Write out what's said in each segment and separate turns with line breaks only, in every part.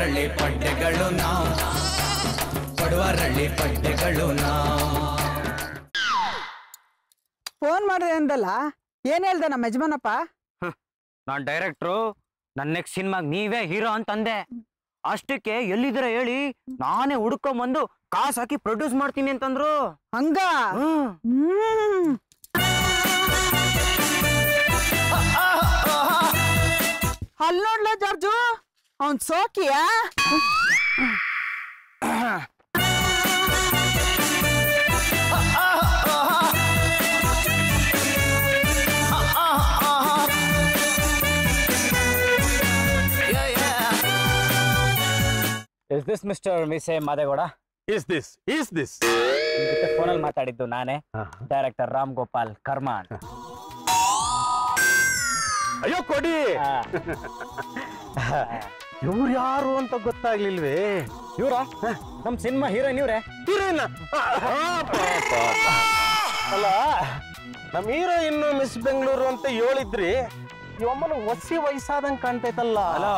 ಬಡವರಳ್ಳಿ ಪಡ್ಡೆಗಳು ನಾವು, ಬಡವರಳ್ಳಿ ಪಡ್ಡೆಗಳು ನಾವು.
ಫೋನ್ ಮಾಡಿದೆ ಅಂದಲ್ಲ, ಏನ್ ಹೇಳ್ದ ನಮ್ಮ ಯಜಮಾನಪ್ಪ?
ನಾನ್ ಡೈರೆಕ್ಟ್ರು, ನನ್ನ ನೆಕ್ಸ್ಟ್ ಸಿನಿಮಾಗ್ ನೀವೇ ಹೀರೋ ಅಂತಂದೆ. ಅಷ್ಟಕ್ಕೆ ಎಲ್ಲಿದ್ದೀರ ಹೇಳಿ, ನಾನೇ ಹುಡ್ಕೊಂಬಂದು ಕಾಸು ಹಾಕಿ ಪ್ರೊಡ್ಯೂಸ್ ಮಾಡ್ತೀನಿ ಅಂತಂದ್ರು.
ಹಂಗ ಅಲ್ಲಿ ನೋಡ್ಲ ಜಾರ್ಜು, ಅವನ್ ಸೋಕಿಯಾ?
Is this Mr. Mise Madegowda?
Is this?
ಫೋನಲ್ಲಿ ಮಾತಾಡಿದ್ದು ನಾನೇ, ಡೈರೆಕ್ಟರ್ ರಾಮ್ ಗೋಪಾಲ್ ಕರ್ಮಾನ್.
ಅಯ್ಯೋ ಕೊಡಿ. ಇವ್ರು ಯಾರು ಅಂತ ಗೊತ್ತಾಗ್ಲಿಲ್ವೇ?
ಇವ್ರ ನಮ್ ಸಿನಿಮಾ ಹೀರೋಯಿನ್ ಇವ್ರೆ.
ಹೀರೋಯಿನ್ ಅಲ್ಲ, ನಮ್ ಹೀರೋಯಿನ್ ಮಿಸ್ ಬೆಂಗಳೂರು ಅಂತ ಹೇಳಿದ್ರಿ. ಇವಮ್ಮನ ಹೊಸಿ ವಯಸ್ಸಾದಂಗ್ ಕಾಣ್ತೈತಲ್ಲ.
ಹಲೋ,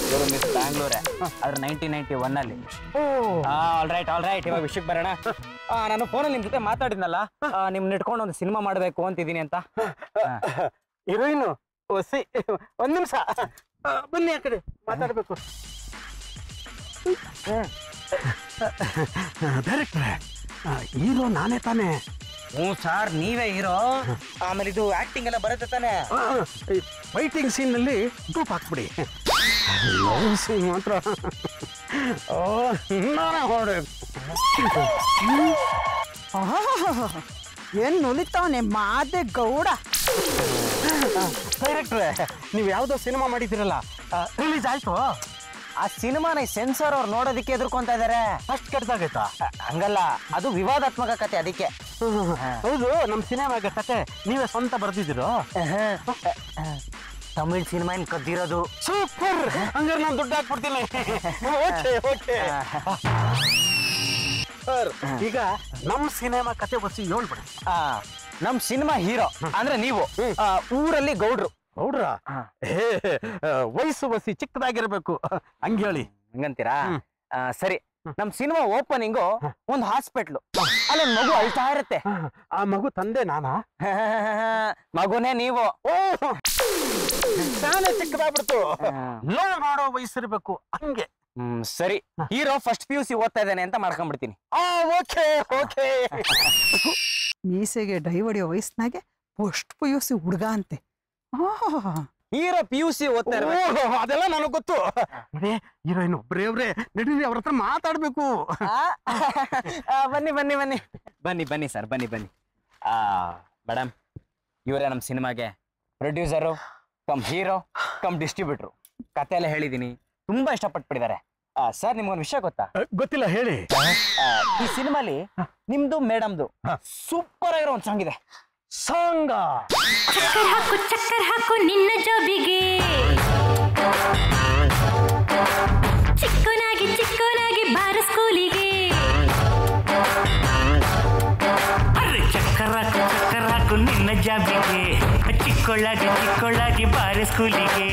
ಇವರು ಮಿಸ್ ಬ್ಯಾಂಗ್ಳೂರೇ, ಆದ್ರೆ 1991 ಅಲ್ಲಿ. ಆಲ್ ರೈಟ್, ಇವಾಗ ವಿಷಯಕ್ಕೆ ಬರೋಣ. ನಾನು ಫೋನಲ್ಲಿ ನಿಮ್ ಜೊತೆ ಮಾತಾಡಿದ್ನಲ್ಲ, ನಿಮ್ನ ಇಟ್ಕೊಂಡು ಒಂದು ಸಿನಿಮಾ ಮಾಡ್ಬೇಕು ಅಂತಿದ್ದೀನಿ ಅಂತ.
ಹೀರೋಯಿನ್ ಹೊಸಿ, ಒಂದ್ ನಿಮಿಷ ಬನ್ನಿ ಆ ಕಡೆ ಮಾತಾಡ್ಬೇಕು. ಡೈರೆಕ್ಟ್ರೆ, ಹೀರೋ ನಾನೇ ತಾನೇ?
ಹ್ಞೂ ಸರ್, ನೀವೇ ಹೀರೋ. ಆಮೇಲೆ ಇದು ಆಕ್ಟಿಂಗ್ ಎಲ್ಲ ಬರುತ್ತೆ ತಾನೆ?
ಫೈಟಿಂಗ್ ಸೀನ್ ನಲ್ಲಿ ಡೂಪ್ ಹಾಕ್ಬಿಡಿ. ಲವ್ ಸೀನ್ ಮಾತ್ರ ನಾನೇ ಹೊರಬೇಕು.
ಏನ್ ನುಲಿತಾವನೆ ಮಾದೆ ಗೌಡ.
ಡೈರೆಕ್ಟ್ರೆ, ನೀವು ಯಾವ್ದೋ ಸಿನಿಮಾ ಮಾಡಿದಿರಲ್ಲ, ರಿಲೀಸ್ ಆಯ್ತು?
ಆ ಸಿನಿಮಾನ ಸೆನ್ಸರ್ ಅವ್ರು ನೋಡೋದಕ್ಕೆ ಎದುರ್ಕೊಂತ ಇದಾರೆ.
ಅಷ್ಟು ಕೆಟ್ಟದಾಗೈತಾ?
ಹಂಗಲ್ಲ, ಅದು ವಿವಾದಾತ್ಮಕ ಕತೆ, ಅದಕ್ಕೆ.
ಹೌದು, ನಮ್ ಸಿನಿಮಾಗ ಕತೆ ನೀವೇ ಸ್ವಂತ ಬರ್ದಿದ್ದೀರೋ?
ತಮಿಳ್ ಸಿನಿಮಾ ಏನ್ ಕದ್ದಿರೋದು.
ಸೂಪರ್, ಹಂಗಾರೆ ನಾನು ದುಡ್ಡು ಹಾಕ್ಬಿಡ್ತೀನಿ. ಓಕೆ ಸರ್, ಈಗ ನಮ್ ಸಿನಿಮಾ ಕತೆ ಬಸ್ಸಿ ಹೇಳ್ಬಿಡಿ.
ನಮ್ ಸಿನಿಮಾ ಹೀರೋ ಅಂದ್ರೆ ನೀವು, ಊರಲ್ಲಿ ಗೌಡ್ರು.
ಹೌಡ್ರ? ವಯಸ್ಸು ಬಸ್ಸಿ ಚಿಕ್ಕದಾಗಿರ್ಬೇಕು, ಹಂಗೇಳಿ.
ಹಂಗಂತೀರಾ? ಸರಿ, ನಮ್ ಸಿನಿಮಾ ಓಪನಿಂಗು ಒಂದ್ ಹಾಸ್ಪಿಟ್ಲು, ಅಲ್ಲೊಂದ್ ಮಗು ಅಳ್ತಾ ಇರುತ್ತೆ.
ಆ ಮಗು ತಂದೆ ನಾನಾ?
ಮಗುನೇ ನೀವು.
ನಾನೇ ಚಿಕ್ಕದಾಗ್ಬಿಡ್ತು, ಲವ್ ಮಾಡೋ ವಯಸ್ಸಿರ್ಬೇಕು, ಹಂಗೆ.
ಸರಿ, ಹೀರೋ ಫಸ್ಟ್ PUC ಓದ್ತಾ ಇದ್ದಾನೆ ಅಂತ ಮಾಡ್ಕೊಂಡ್ಬಿಡ್ತೀನಿ.
ಓಕೆ.
ಮೀಸೆಗೆ ಡೈ ಹೊಡಿಯೋ ವಯಸ್ಸಿನಾಗೆ ಪೋಸ್ಟ್ PUC ಹುಡ್ಗ ಅಂತೆ.
ಹೀರೋ PUC ಓದ್ತಾ ಇರ್ಬೇಕು.
ಅದೆಲ್ಲ ನನಗ್ ಗೊತ್ತು. ಹೀರೋಯಿನ್ ಒಬ್ರೇ ನಡೀರಿ, ಅವ್ರ ಹತ್ರ ಮಾತಾಡ್ಬೇಕು.
ಬನ್ನಿ ಸರ್, ಬನ್ನಿ. ಮೇಡಮ್, ಇವರೇ ನಮ್ ಸಿನಿಮಾಗೆ ಪ್ರೊಡ್ಯೂಸರು ಕಮ್ ಹೀರೋ ಕಮ್ ಡಿಸ್ಟ್ರಿಬ್ಯೂಟ್ರು. ಕತೆ ಎಲ್ಲ ಹೇಳಿದೀನಿ, ತುಂಬಾ ಇಷ್ಟಪಟ್ಬಿಟ್ಟಿದ್ದಾರೆ. ಸರ್, ನಿಮ್ಗೊಂದು ವಿಷಯ ಗೊತ್ತಾ?
ಗೊತ್ತಿಲ್ಲ, ಹೇಳಿ.
ಈ ಸಿನಿಮಾಲಿ ನಿಮ್ದು ಮೇಡಮ್ದು ಸೂಪರ್ ಆಗಿರೋ ಒಂದು ಸಾಂಗ್ ಇದೆ.
ಸಾಂಗ
ಚಕ್ಕರ್ ಹಾಕು ನಿನ್ನ ಜೋಬಿಗೆ, ಚಿಕ್ಕೋನಾಗಿ ಬಾರ ಸ್ಕೂಲಿಗೆ.
ಚಕ್ಕರ್ ಹಾಕು ನಿನ್ನ ಜಾಬಿಗೆ, ಚಿಕ್ಕೊಳ್ಳಾಗಿ ಬಾರ ಸ್ಕೂಲಿಗೆ.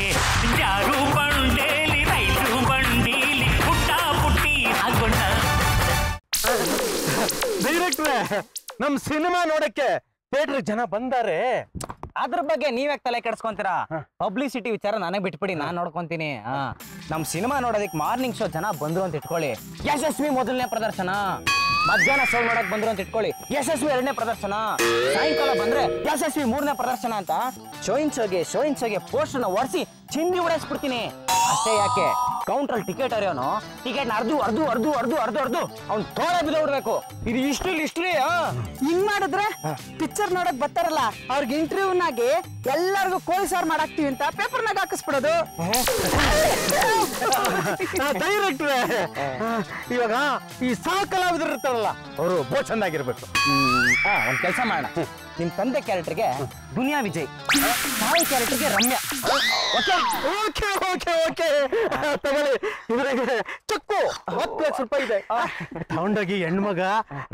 ಜಾರು ಬಂಡೇಲಿ ರೈಲು ಬಂಡೀಲಿ ಪುಟ್ಟಿ ಆಗೊಂಡ.
ಡೈರೆಕ್ಟ್ರೆ, ನಮ್ ಸಿನಿಮಾ ನೋಡಕ್ಕೆ ಥಿಯೇಟರ್ ಜನ ಬಂದಾರೆ.
ಅದ್ರ ಬಗ್ಗೆ ನೀವ್ಯಾಕೆ ತಲೆ ಕೆಡ್ಸ್ಕೊಂತೀರಾ? ಪಬ್ಲಿಸಿಟಿ ವಿಚಾರ ನನಗೆ ಬಿಟ್ಬಿಡಿ, ನಾನ್ ನೋಡ್ಕೊಂತೀನಿ. ನಮ್ ಸಿನಿಮಾ ನೋಡೋದಕ್ಕೆ ಮಾರ್ನಿಂಗ್ ಶೋ ಜನ ಬಂದ್ರು ಅಂತ ಇಟ್ಕೊಳ್ಳಿ, ಯಶಸ್ವಿ ಮೊದಲನೇ ಪ್ರದರ್ಶನ. ಮಧ್ಯಾಹ್ನ ಶೋ ನೋಡಕ್ ಬಂದ್ರು ಅಂತ ಇಟ್ಕೊಳ್ಳಿ, ಯಶಸ್ವಿ 2ನೇ ಪ್ರದರ್ಶನ. ಸಾಯಂಕಾಲ ಬಂದ್ರೆ ಯಶಸ್ವಿ 3ನೇ ಪ್ರದರ್ಶನ ಅಂತ ಶೋಯಿನ್ ಶೋಗೆ ಪೋಸ್ಟರ್ನ ಒರೆಸಿ ಚಿಂದಿ ಉಡಾಯಿಸ್ಬಿಡ್ತೀನಿ. ಅಷ್ಟೇ ಯಾಕೆ, ಕೌಂಟರ್ ಟಿಕೆಟ್ ಅರಿಯೋನು ಟಿಕೆಟ್ ಅರ್ದು ಅವ್ನು ತೋಳ ಬಿದ್ದೋಡ್ಬೇಕು. ಇದು ಹಿಸ್ಟ್ರಿ.
ಹಿಂಗ್ ಮಾಡಿದ್ರೆ ಪಿಕ್ಚರ್ ನೋಡಕ್ ಬರ್ತಾರಲ್ಲ, ಅವ್ರಿಗೆ ಇಂಟರ್ವ್ಯೂನಾಗಿ ಎಲ್ಲರಿಗೂ ಕೋಳಿ ಸಾರು ಮಾಡಾಕ್ತಿವಿ ಅಂತ ಪೇಪರ್ನಾಗ ಹಾಕಿಸ್ಬಿಡೋದು.
ಡೈರೆಕ್ಟ್ರೆ, ಇವಾಗ ಈ ಸಹ ಕಲಾವಿದರು ಇರ್ತಾರಲ್ಲ, ಅವರು ಬಹು ಚಂದಾಗಿರ್ಬೇಕು.
ಒಂದ್ ಕೆಲಸ ಮಾಡೋಣ, ನಿಮ್ ತಂದೆ ಕ್ಯಾರೆಕ್ಟರ್ಗೆ ದುನಿಯಾ ವಿಜಯ್, ತಾಯಿ ಕ್ಯಾರೆಕ್ಟರ್ಗೆ ರಮ್ಯಾ.
ಓಕೆ ತಗೊಳ್ಳಿ. ಇವರಿಗೆ ಚಕ್ಕು 10 ಲಕ್ಷ ರೂಪಾಯಿ ಇದೆ, ತಗೊಂಡೋಗಿ ಹೆಣ್ಮಗ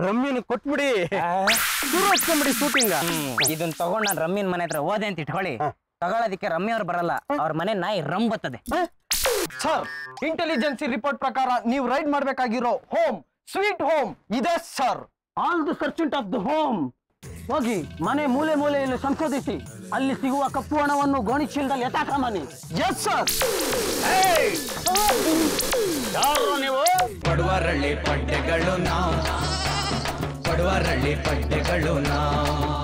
ರಮ್ಯನ ಕೊಟ್ಬಿಡಿ, ಶುರು ಹಚ್ಕೊಂಡ್ಬಿಡಿ ಶೂಟಿಂಗ್.
ಇದನ್ನ ತಗೊಂಡ್ ನಾನು ರಮ್ಯನ್ ಮನೆ ಹತ್ರ ಹೋದೆ ಅಂತ ಇಟ್ಕೊಳ್ಳಿ, ತಗೊಳ್ಳೋದಿಕ್ಕೆ ರಮ್ಯ ಅವ್ರು ಬರಲ್ಲ, ಅವ್ರ ಮನೆ ನಾಯಿ ರಮ್ ಬರ್ತದೆ.
ಸರ್, ಇಂಟೆಲಿಜೆನ್ಸಿ ರಿಪೋರ್ಟ್ ಪ್ರಕಾರ ನೀವು ರೈಡ್ ಮಾಡ್ಬೇಕಾಗಿರೋ ಹೋಮ್ ಸ್ವೀಟ್ ಹೋಮ್ ಇದೆ sir.
All the sergeant of the home ಹೋಗಿ ಮನೆ ಮೂಲೆ ಮೂಲೆಯಲ್ಲಿ ಸಂಶೋಧಿಸಿ ಅಲ್ಲಿ ಸಿಗುವ ಕಪ್ಪು ಹಣವನ್ನು ಗೋಣಿಚೀಲದಲ್ಲಿ ಯಥಾಕ್ರಮನೆ.
Yes sir.
ಯಾರು ನೀವು?
ಪಡುವರಳ್ಳಿ ಪಡ್ಡೆಗಳು ನಾವು, ಪಡುವರಳ್ಳಿ ಪಡ್ಡೆಗಳು ನಾವು.